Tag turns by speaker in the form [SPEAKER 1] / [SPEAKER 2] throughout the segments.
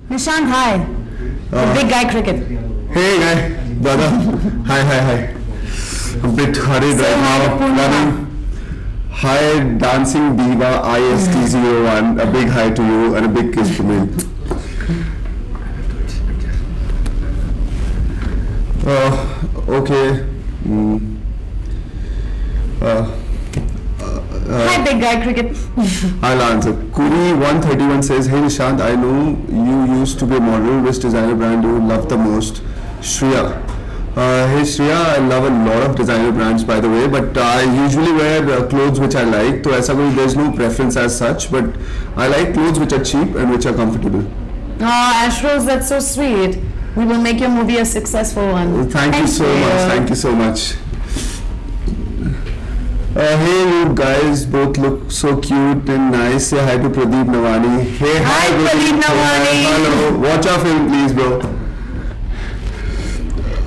[SPEAKER 1] Nishant, hi. The big guy cricket.
[SPEAKER 2] Hey guy, brother. Hi. A bit hurried right now. Running. Hi, dancing diva IST01. A big hi to you and a big kiss to me. Okay.
[SPEAKER 1] Hi, big guy cricket.
[SPEAKER 2] I'll answer. Kuri131 says, hey Nishant, I know you used to be a model. Which designer brand do you love the most? Shreya. Hey Shreya, I love a lot of designer brands by the way, but I usually wear clothes which I like. So there's no preference as such, but I like clothes which are cheap and which are comfortable.
[SPEAKER 1] Oh, Ashros, that's so sweet. We will make your movie a successful one.
[SPEAKER 2] Thank you so much. Thank you so much. Hey, you guys both look so cute and nice. Say hi to Pradeep Nawani. Hey,
[SPEAKER 1] hi Pradeep Nawani.
[SPEAKER 2] Hello. Watch our film, please, bro.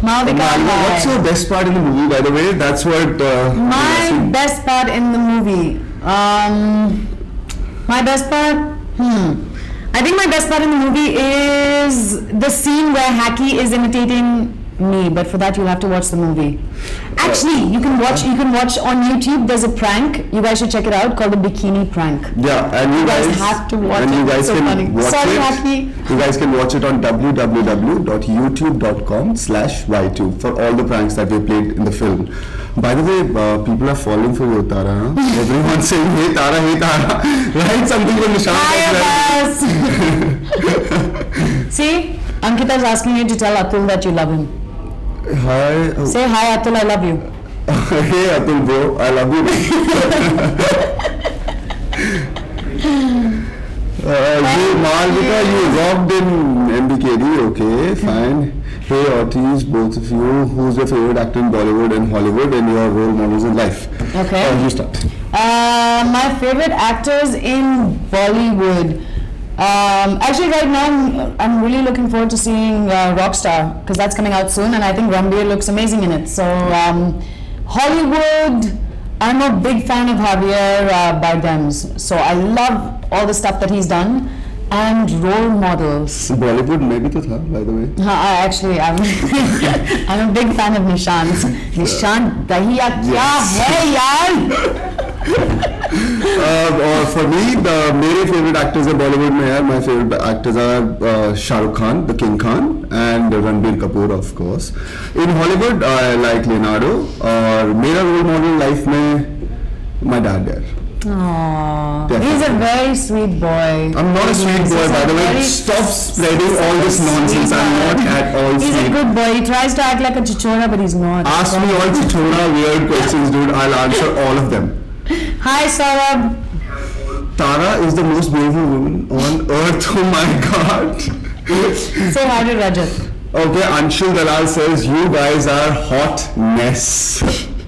[SPEAKER 2] What's your best part in the movie, by the way? That's what.
[SPEAKER 1] My best part in the movie. My best part. I think my best part in the movie is the scene where Hacky is imitating me, but for that you'll have to watch the movie. Actually, you can watch on YouTube. There's a prank. You guys should check it out called the Bikini Prank.
[SPEAKER 2] Yeah, and you guys
[SPEAKER 1] have to watch
[SPEAKER 2] it.
[SPEAKER 1] You guys
[SPEAKER 2] can
[SPEAKER 1] funny.
[SPEAKER 2] watch
[SPEAKER 1] Sorry,
[SPEAKER 2] it.
[SPEAKER 1] Hacky.
[SPEAKER 2] You guys can watch it on www.youtube.com/y2 for all the pranks that we played in the film. By the way, people are falling for you, Tara. Huh? Everyone's saying, hey Tara, write something for Nishant.
[SPEAKER 1] Hi, See, Ankita's asking you to tell Atul that you love him.
[SPEAKER 2] Hi.
[SPEAKER 1] Say hi, Atul, I love you.
[SPEAKER 2] Hey Atul bro, I love you. Malvika, you rocked in MBKD, okay, fine. Hey Ortiz, both of you, who's your favorite actor in Bollywood and Hollywood and your role models in life?
[SPEAKER 1] Okay.
[SPEAKER 2] You start.
[SPEAKER 1] My favorite actors in Bollywood. Actually, right now I'm really looking forward to seeing Rockstar because that's coming out soon, and I think Ranbir looks amazing in it. So Hollywood, I'm a big fan of Javier Bardem's. So I love all the stuff that he's done, and role models.
[SPEAKER 2] Bollywood maybe to tha, by the way.
[SPEAKER 1] Actually, I'm I'm a big fan of Nishant. Nishant, dahiya kya hai yaar?
[SPEAKER 2] For me, my favorite actors in Bollywood my favorite actors are Shah Rukh Khan, the King Khan, and Ranbir Kapoor, of course. In Hollywood, I like Leonardo. और मेरा role model life में my dad there.
[SPEAKER 1] Aww, he's a very sweet boy.
[SPEAKER 2] I'm not a sweet boy, by the way. Stop spreading all this nonsense. I'm not at all sweet.
[SPEAKER 1] He's a good boy. He tries to act like a chichora, but he's not.
[SPEAKER 2] Ask me all chichora weird questions, dude. I'll answer all of them.
[SPEAKER 1] Hi, Saurabh.
[SPEAKER 2] Tara is the most beautiful woman on earth. Oh my God.
[SPEAKER 1] Say hi to Rajat.
[SPEAKER 2] Okay, Anshul Dalal says you guys are hot mess.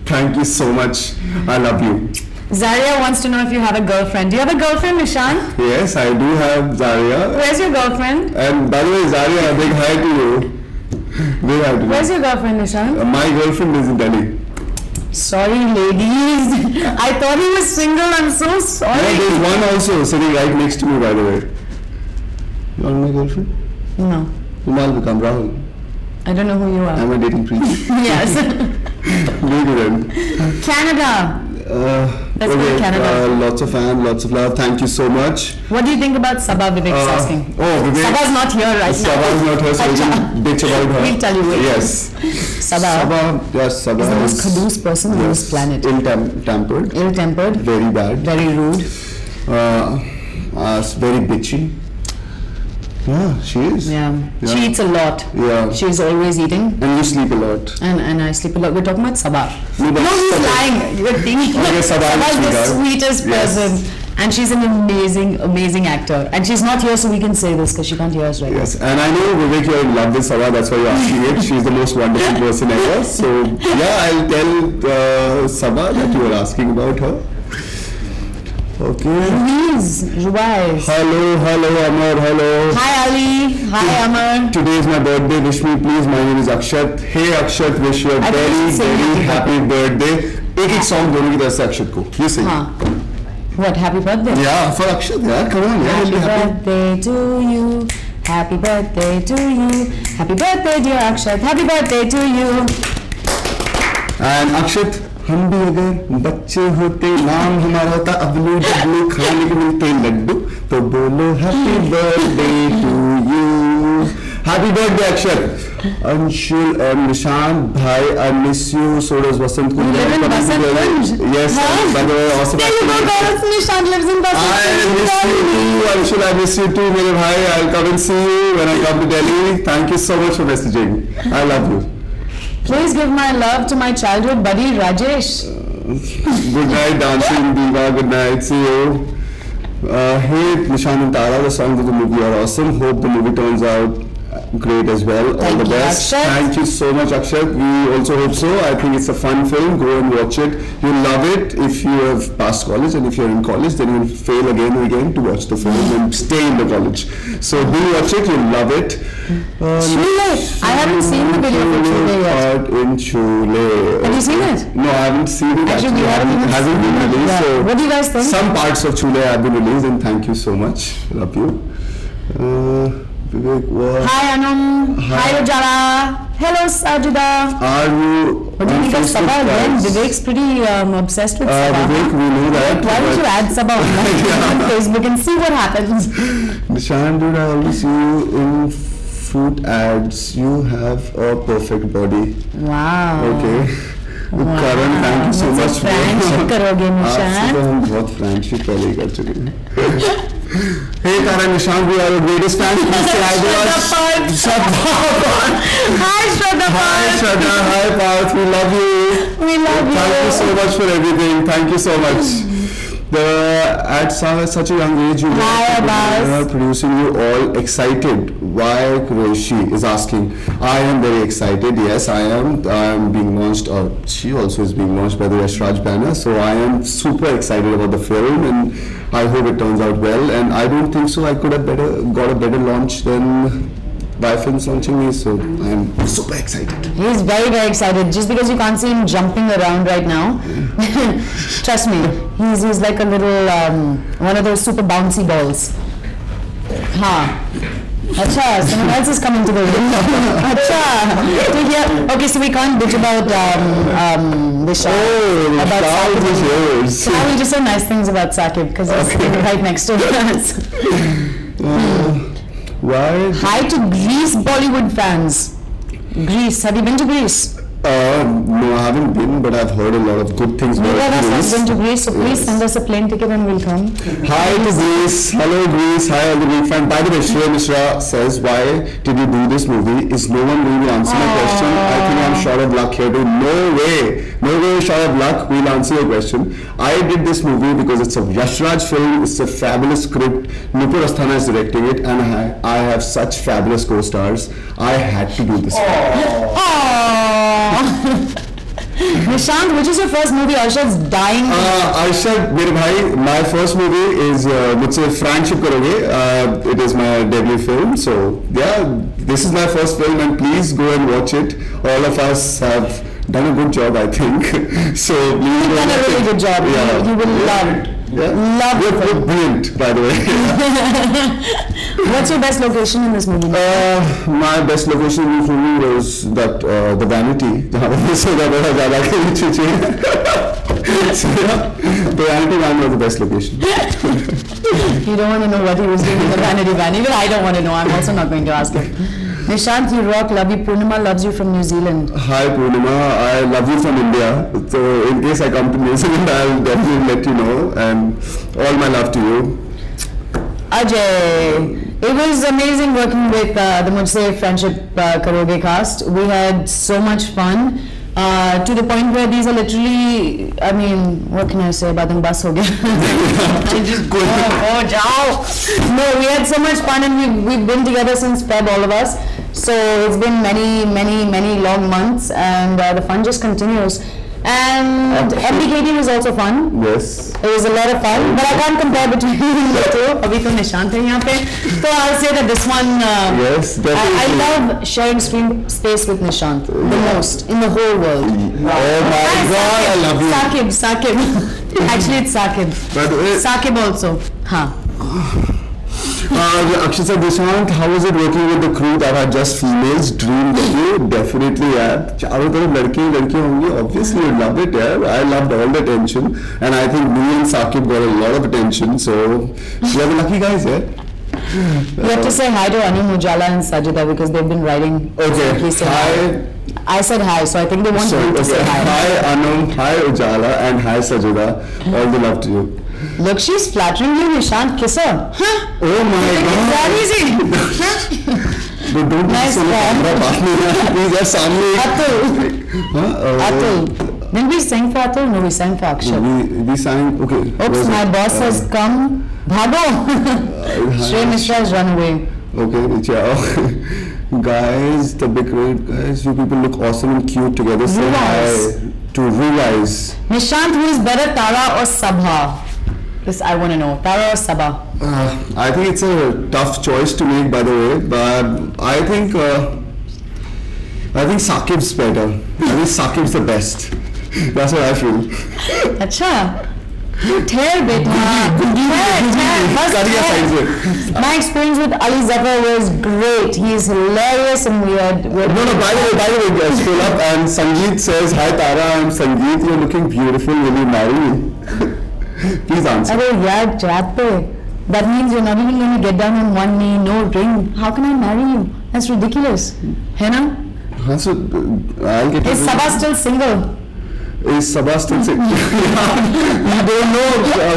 [SPEAKER 2] Thank you so much. I love you.
[SPEAKER 1] Zaria wants to know if you have a girlfriend. Do you have a girlfriend, Nishant?
[SPEAKER 2] Yes, I do have Zaria.
[SPEAKER 1] Where's your girlfriend?
[SPEAKER 2] And by the way, Zaria, a big hi to you. Big hi to you.
[SPEAKER 1] Where's your girlfriend, Nishant?
[SPEAKER 2] My girlfriend is in Delhi.
[SPEAKER 1] Sorry, ladies. I thought he was single. I'm so sorry.
[SPEAKER 2] No, there's one also sitting right next to me, by the way. You want my girlfriend?
[SPEAKER 1] No.
[SPEAKER 2] Malvika, I'm Rahul.
[SPEAKER 1] I don't know who you are.
[SPEAKER 2] Am I dating Preeti?
[SPEAKER 1] Yes.
[SPEAKER 2] Maybe then.
[SPEAKER 1] Canada. Let's go to Canada.
[SPEAKER 2] Lots of fans, lots of love. Thank you so much.
[SPEAKER 1] What do you think about Sabha? Vivek's asking.
[SPEAKER 2] Oh, Vivek.
[SPEAKER 1] Sabha's not here right now.
[SPEAKER 2] Sabha's not here, so we can bitch about her.
[SPEAKER 1] We'll tell you later.
[SPEAKER 2] Yes.
[SPEAKER 1] Sabha.
[SPEAKER 2] Yes, Sabha
[SPEAKER 1] is the most caduce person on this planet.
[SPEAKER 2] Ill-tempered.
[SPEAKER 1] Ill-tempered.
[SPEAKER 2] Very bad.
[SPEAKER 1] Very rude.
[SPEAKER 2] Very bitchy. Yeah, she is.
[SPEAKER 1] Yeah. She eats a lot.
[SPEAKER 2] Yeah.
[SPEAKER 1] She's always eating.
[SPEAKER 2] And you sleep a lot.
[SPEAKER 1] And I sleep a lot. We're talking about Sabha.
[SPEAKER 2] No,
[SPEAKER 1] he's lying. You're thinking.
[SPEAKER 2] Okay, Sabha
[SPEAKER 1] is the sweetest person. And she's an amazing, amazing actor. And she's not here, so we can say this because she can't hear us right now.
[SPEAKER 2] Yes, and I know Vivek, you're in love with Sabha. That's why you're asking it. She's the most wonderful person ever. So yeah, I'll tell Sabha that you were asking about her. Okay.
[SPEAKER 1] Please, Rubais.
[SPEAKER 2] Hello, Amar, hello.
[SPEAKER 1] Hi, Ali. Hi, Amar.
[SPEAKER 2] Today is my birthday. Wish me, please. My name is Akshat. Hey, Akshat, wish you a very, very happy birthday. एक song दोनों की तरफ से अक्षत को. You sing.
[SPEAKER 1] What? Happy birthday?
[SPEAKER 2] Yeah, for Akshat. Yeah, come on. Yeah,
[SPEAKER 1] happy birthday to you. Happy happy birthday to you. Happy birthday, dear Akshat. Happy birthday to you.
[SPEAKER 2] And Akshat, हम भी अगर बच्चे होते नाम हमारा होता अबलू डबलू खाने के मिलते लड्डू तो बोलो happy birthday to you. Happy birthday Akshat. Anshul and Nishant bhai, I miss you. So does Vasant Kunj.
[SPEAKER 1] You live in Vasant Kunj?
[SPEAKER 2] Yes, by the way, awesome.
[SPEAKER 1] There you go, guys. Nishant lives in Vasant
[SPEAKER 2] I miss you too, Anshul. I miss you too, mere bhai. I'll come and see you when I come to Delhi. Thank you so much for messaging. I love you.
[SPEAKER 1] Please give my love to my childhood buddy Rajesh.
[SPEAKER 2] Good night, dancing diva. Good night. See you. Hey, Nishant and Tara, the songs of the movie are awesome. Hope the movie turns out great as well. All
[SPEAKER 1] Thank
[SPEAKER 2] the
[SPEAKER 1] you,
[SPEAKER 2] best.
[SPEAKER 1] Akshat.
[SPEAKER 2] Thank you so much, Akshat. We also hope so. I think it's a fun film. Go and watch it. You'll love it if you have passed college, and if you're in college, then you'll fail again and again to watch the film and stay in the college. So do watch it. You'll love it.
[SPEAKER 1] Chule. I haven't seen the video for Chule yet.
[SPEAKER 2] Part in Chule.
[SPEAKER 1] Have you seen it?
[SPEAKER 2] No, I haven't seen it.
[SPEAKER 1] Actually, we haven't even
[SPEAKER 2] hasn't
[SPEAKER 1] seen
[SPEAKER 2] been
[SPEAKER 1] it.
[SPEAKER 2] released.
[SPEAKER 1] Yeah.
[SPEAKER 2] So
[SPEAKER 1] What do you guys think?
[SPEAKER 2] some parts of Chule have been released, and thank you so much. Love you. Vivek, what?
[SPEAKER 1] Hi Anum. Hi Ujala. Hello Sajida.
[SPEAKER 2] Are you?
[SPEAKER 1] What do you
[SPEAKER 2] on
[SPEAKER 1] think of
[SPEAKER 2] Facebook
[SPEAKER 1] Sabah again?
[SPEAKER 2] friends?
[SPEAKER 1] Vivek's pretty obsessed with Sabah.
[SPEAKER 2] Vivek, we know that.
[SPEAKER 1] Why don't you
[SPEAKER 2] but-
[SPEAKER 1] add Sabah on Facebook and see what happens?
[SPEAKER 2] Nishan, dude, I always see you in fruit ads. You have a perfect body.
[SPEAKER 1] Wow.
[SPEAKER 2] Okay.
[SPEAKER 1] Wow.
[SPEAKER 2] Karan, thank you so
[SPEAKER 1] मुझसे
[SPEAKER 2] much.
[SPEAKER 1] friendship करोगे
[SPEAKER 2] आपसे
[SPEAKER 1] निशान?
[SPEAKER 2] तो हम बहुत friendship पहले ही कर चुके हैं. Hey Karan, Nishan, we are your greatest fans. Please say hi to us.
[SPEAKER 1] Hi Shraddha
[SPEAKER 2] Hi
[SPEAKER 1] Parth.
[SPEAKER 2] Shraddha, hi Parth, we love you.
[SPEAKER 1] We love you.
[SPEAKER 2] Thank you so much for everything. Thank you so much. At such a young age, you
[SPEAKER 1] Hi, Abbas.
[SPEAKER 2] are producing you all excited. Why Qureshi is asking. I am very excited. Yes, I am. I am being launched, or she also is being launched by the Yash Raj banner. So I am super excited about the film, and I hope it turns out well. And I don't think so. I could have got a better launch than Films launching me. So I am super excited.
[SPEAKER 1] He's very, very excited. Just because you can't see him jumping around right now, trust me, he's like a little one of those super bouncy balls. Ha. Acha, someone else is coming to the room. Acha. To hear. Okay, so we can't bitch about the show.
[SPEAKER 2] Oh,
[SPEAKER 1] about
[SPEAKER 2] the
[SPEAKER 1] Sakib.
[SPEAKER 2] is yours.
[SPEAKER 1] So I will just say nice things about Sakib because he's sitting right next to us.
[SPEAKER 2] Why?
[SPEAKER 1] Hi to Greece Bollywood fans. Greece, have you been to Greece?
[SPEAKER 2] No, I haven't been, but I've heard a lot of good things
[SPEAKER 1] Neither
[SPEAKER 2] about
[SPEAKER 1] of us
[SPEAKER 2] Greece.
[SPEAKER 1] has been to Greece, so please send us a plane ticket and we'll come.
[SPEAKER 2] Hi to Greece. Hello Greece. Hi all the Greek fans. By the way, Shreya Mishra says, why did you do this movie? Is no one going to answer my question? I think I'm short of luck here too. No way. No way short of luck. We'll answer your question. I did this movie because it's a Yash Raj film. It's a fabulous script. Nupur Asthana is directing it, and I have such fabulous co-stars. I had to do this film.
[SPEAKER 1] Nishant, which is your first movie? Arshad's dying.
[SPEAKER 2] Arshad, मेरे भाई, my first movie is मुझसे friendship करोगे. It is my debut film, so yeah, this is my first film, and please go and watch it. All of us have done a good job, I think. So please
[SPEAKER 1] You've
[SPEAKER 2] go
[SPEAKER 1] done
[SPEAKER 2] and
[SPEAKER 1] a
[SPEAKER 2] watch
[SPEAKER 1] really
[SPEAKER 2] it.
[SPEAKER 1] good job.
[SPEAKER 2] Yeah.
[SPEAKER 1] You will love.
[SPEAKER 2] Yeah.
[SPEAKER 1] Love the
[SPEAKER 2] You're
[SPEAKER 1] film.
[SPEAKER 2] brilliant, by the way.
[SPEAKER 1] What's your best location in this movie?
[SPEAKER 2] My best location in this movie was that the Vanity. जहाँ पे सोचा था ज़्यादा कहीं चीज़ें. So yeah, the Vanity one was the best location.
[SPEAKER 1] You don't want to know what he was doing in the Vanity Van. Even I don't want to know. I'm also not going to ask him. Nishant, you rock. Love you. Purnima loves you from New Zealand.
[SPEAKER 2] Hi Purnima, I love you from India. So in case I come to New Zealand, I'll definitely let you know. And all my love to you.
[SPEAKER 1] Ajay, it was amazing working with the Mujhse Friendship Karoge cast. We had so much fun to the point where these are literally, I mean, what can I say about them? Bus ho gaya.
[SPEAKER 2] Just go.
[SPEAKER 1] Oh, jao. No, we had so much fun, and we've been together since Feb, all of us. So it's been many long months, and the fun just continues. And MBKT was also fun.
[SPEAKER 2] Yes.
[SPEAKER 1] It was a lot of fun, but I can't compare between the two. Abhi to Nishant hai yahan pe. So I'll say that this one,
[SPEAKER 2] Yes, definitely.
[SPEAKER 1] I love sharing screen space with Nishant the most in the whole world.
[SPEAKER 2] Oh my God, I love you.
[SPEAKER 1] Sakib. Actually, it's Sakib.
[SPEAKER 2] By the way,
[SPEAKER 1] Sakib also. Huh.
[SPEAKER 2] Akshita Dishant, how was it working with the crew that had just females? Dream debut? Definitely, yeah. चारों तरफ लड़के ही लड़कियाँ होंगी. Obviously, you loved it, yeah. I loved all the attention, and I think me and Saqib got a lot of attention. So we are the lucky guys, yeah.
[SPEAKER 1] You have to say hi to Anu Mujala and Sajida because they've been writing.
[SPEAKER 2] Okay.
[SPEAKER 1] Please say
[SPEAKER 2] Hi.
[SPEAKER 1] I said hi, so I think they want you to say hi.
[SPEAKER 2] Hi Anum, hi Ujala, and hi Sajida. All the love to you.
[SPEAKER 1] Look, she's flattering you, Nishant. Kiss her. Huh?
[SPEAKER 2] Oh my God.
[SPEAKER 1] That easy.
[SPEAKER 2] Don't
[SPEAKER 1] Nice try.
[SPEAKER 2] Please, यार सामने.
[SPEAKER 1] Atul. Atul. Didn't we sing for Atul? No, we sang for Akshat.
[SPEAKER 2] We sang. Okay.
[SPEAKER 1] Oops, my boss has come. Bhago. Shrey Mishra has run away.
[SPEAKER 2] Okay, ciao. Guys, the big great guys, you people look awesome and cute together. Say
[SPEAKER 1] Ruvais.
[SPEAKER 2] hi to Ruvais.
[SPEAKER 1] Nishant, who is better, Tara or Sabha? This I want to know. Tara or Sabha?
[SPEAKER 2] I think it's a tough choice to make, by the way, but I think Saqib's better. I think Saqib's the best. That's what I feel.
[SPEAKER 1] अच्छा ठहर बेटा ठहर बस
[SPEAKER 2] करिए side से.
[SPEAKER 1] My experience with Ali Zafar was great. He is hilarious and weird.
[SPEAKER 2] No, by the way, scroll up and Sangeet says, hi Tara, I'm Sangeet, you're looking beautiful, will you marry me? Please answer.
[SPEAKER 1] अरे यार जात पे. That means you're not even going to get down on one knee, no ring. How can I marry you? That's ridiculous. है ना?
[SPEAKER 2] हाँ, so I'll get.
[SPEAKER 1] Is Sabha still single?
[SPEAKER 2] Is Sabha still single? We don't know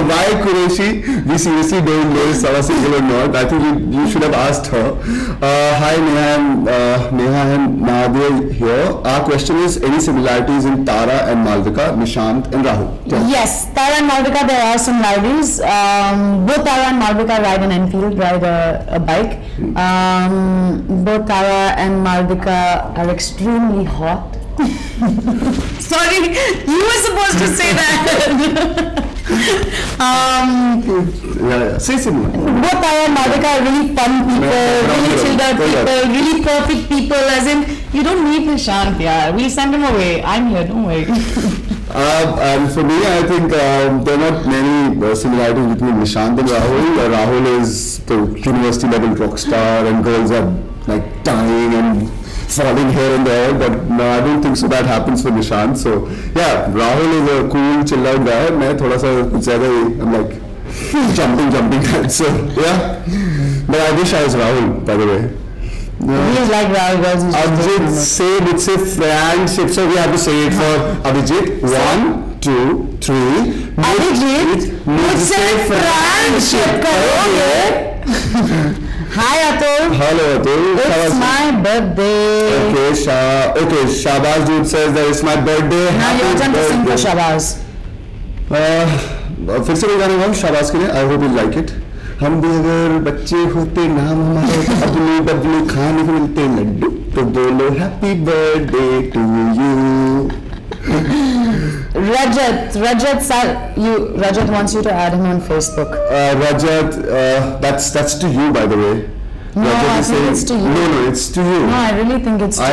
[SPEAKER 2] why Qureshi. We seriously don't know if Sabha single or not. I think you should have asked her. Hi Neha and Nadia here. Our question is: any similarities in Tara and Malvika, Nishant and Rahul?
[SPEAKER 1] Yes, Tara and Malvika, there are similarities. Both Tara and Malvika ride an Enfield, ride a bike. Both Tara and Malvika are extremely hot. Sorry, you were supposed to say that.
[SPEAKER 2] Yeah. Say similar.
[SPEAKER 1] Both Tara and Malvika are really fun people, really chilled out people, really perfect people. As in, you don't need Nishant, yeah. We'll send him away. I'm here, don't worry.
[SPEAKER 2] And for me, I think there are not many similarities between Nishant and Rahul. Rahul is the university level rock star, and girls are like dying and falling here and there. But no, I don't think so. That happens for Nishant. So yeah, Rahul is a cool, chill out guy. मैं थोड़ा सा कुछ ज़्यादा ही I'm like jumping. So yeah, but I wish I was Rahul, by the way.
[SPEAKER 1] He's like Rahul girls.
[SPEAKER 2] Abhijit say would say friendship. So we have to say it for Abhijit. 1, 2, 3.
[SPEAKER 1] Abhijit, मुझसे friendship करोगे? Hi Atul.
[SPEAKER 2] Hello Atul.
[SPEAKER 1] It's my birthday.
[SPEAKER 2] Okay, Shabazz dude says that it's my birthday.
[SPEAKER 1] Now your turn to sing for Shabazz.
[SPEAKER 2] फिर से कोई गाना गाऊं शाबाश के लिए. I hope you like it. हम भी अगर बच्चे होते नाम हमारे अपने बबलू खाने को मिलते लड्डू तो बोलो happy birthday to you.
[SPEAKER 1] Rajat wants you to add him on Facebook.
[SPEAKER 2] Rajat, that's to you, by the way.
[SPEAKER 1] No,
[SPEAKER 2] Rajat
[SPEAKER 1] I
[SPEAKER 2] is
[SPEAKER 1] think
[SPEAKER 2] saying,
[SPEAKER 1] it's to you.
[SPEAKER 2] No, it's to you.
[SPEAKER 1] No, I really think it's to you.
[SPEAKER 2] I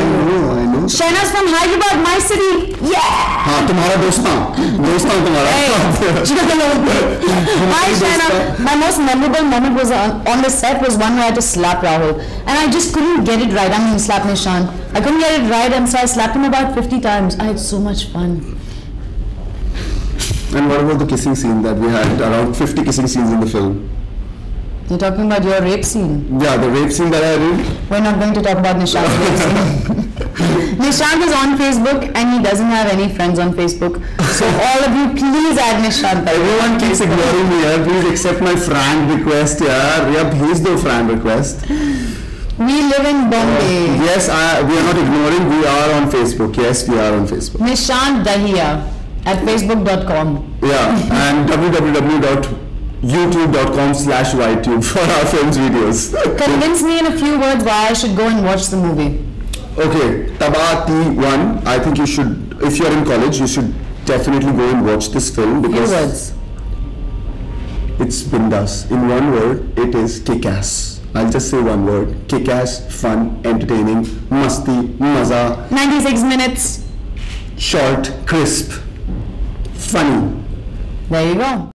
[SPEAKER 2] know.
[SPEAKER 1] Shahnaaz from Hyderabad, my city. Yeah.
[SPEAKER 2] हाँ तुम्हारा दोस्त तुम्हारा.
[SPEAKER 1] Hi Shahnaaz. My most memorable moment was on the set was one where I had to slap Rahul, and I just couldn't get it right. I mean, slap Nishant. I couldn't get it right, and so I slapped him about 50 times. I had so much fun.
[SPEAKER 2] And what about the kissing scene that we had? Around 50 kissing scenes in the film.
[SPEAKER 1] You're talking about your rape scene.
[SPEAKER 2] Yeah, the rape scene that I did.
[SPEAKER 1] We're not going to talk about Nishant's rape scene. Nishant is on Facebook and he doesn't have any friends on Facebook. So all of you, please add Nishant.
[SPEAKER 2] Everyone keeps ignoring me. Yeah. Please accept my friend request. Yeah, please do friend request.
[SPEAKER 1] We live in Bombay.
[SPEAKER 2] Yes, we are not ignoring. We are on Facebook. Yes, we are on Facebook.
[SPEAKER 1] Nishant Dahiya at facebook.com.
[SPEAKER 2] Yeah, and www.youtube.com/ytube for our films videos.
[SPEAKER 1] Convince me in a few words why I should go and watch the movie.
[SPEAKER 2] Okay, Tabati 1. I think you should, if you are in college, you should definitely go and watch this film because
[SPEAKER 1] Few words.
[SPEAKER 2] It's bindas. In one word, it is kick-ass. I'll just say one word. Kick-ass, fun, entertaining, masti, maza.
[SPEAKER 1] 96 minutes.
[SPEAKER 2] Short, crisp, funny.
[SPEAKER 1] There you go.